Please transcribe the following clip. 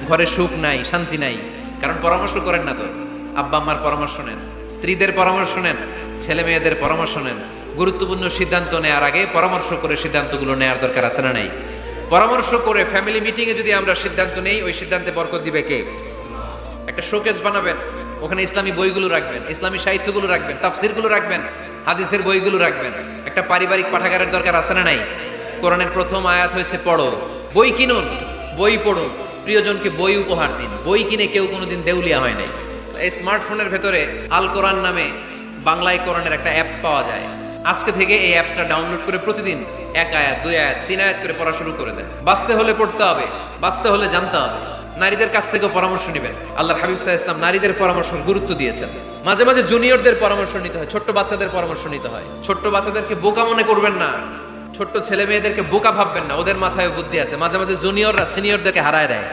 ঘরে সুখ নাই, শান্তি নাই, কারণ পরামর্শ করেন না তো। আব্বা আম্মার পরামর্শ নেন, স্ত্রীদের পরামর্শ নেন, ছেলে মেয়েদের পরামর্শ নেন। গুরুত্বপূর্ণ সিদ্ধান্ত নেওয়ার আগে পরামর্শ করে সিদ্ধান্তগুলো নেওয়ার দরকার আছে না নাই? পরামর্শ করে ফ্যামিলি মিটিংয়ে যদি আমরা সিদ্ধান্ত নেই, ওই সিদ্ধান্তে বরকত দিবে কে? একটা শোকেস বানাবেন, ওখানে ইসলামী বইগুলো রাখবেন, ইসলামী সাহিত্যগুলো রাখবেন, তাফসিরগুলো রাখবেন, হাদিসের বইগুলো রাখবেন। একটা পারিবারিক পাঠাগারের দরকার আছে না নাই? কোরআনের প্রথম আয়াত হয়েছে পড়ো, বই কিনুন, বই পড়ুন, প্রিয়জনকে বই উপহার দিন। বই কিনে কেউ কোনোদিন দেউলিয়া হয় নাই। এই স্মার্টফোনের ভেতরে আল কোরআন নামে বাংলায় কোরআনের একটা অ্যাপস পাওয়া যায়। আজকে থেকে এই অ্যাপসটা ডাউনলোড করে প্রতিদিন 1 আয়াত 2 আয়াত 3 আয়াত করে পড়া শুরু করে দেন। বাঁচতে হলে পড়তে হবে, বাঁচতে হলে জানতে হবে। নারীদের কাছ থেকে পরামর্শ নেবেন। আল্লাহর হাবিব সাল্লাল্লাহু আলাইহি ওয়াসাল্লাম নারীদের পরামর্শ গুরুত্ব দিয়েছেন। মাঝে মাঝে জুনিয়রদের পরামর্শ নিতে হয়, ছোট্ট বাচ্চাদের পরামর্শ নিতে হয়। ছোট্ট বাচ্চাদেরকে বোকা মনে করবেন না, ছোট্ট ছেলে মেয়েদেরকে বোকা ভাববেন না, ওদের মাথায় বুদ্ধি আছে। মাঝে মাঝে জুনিয়ররা সিনিয়রদেরকে হারায় দেয়।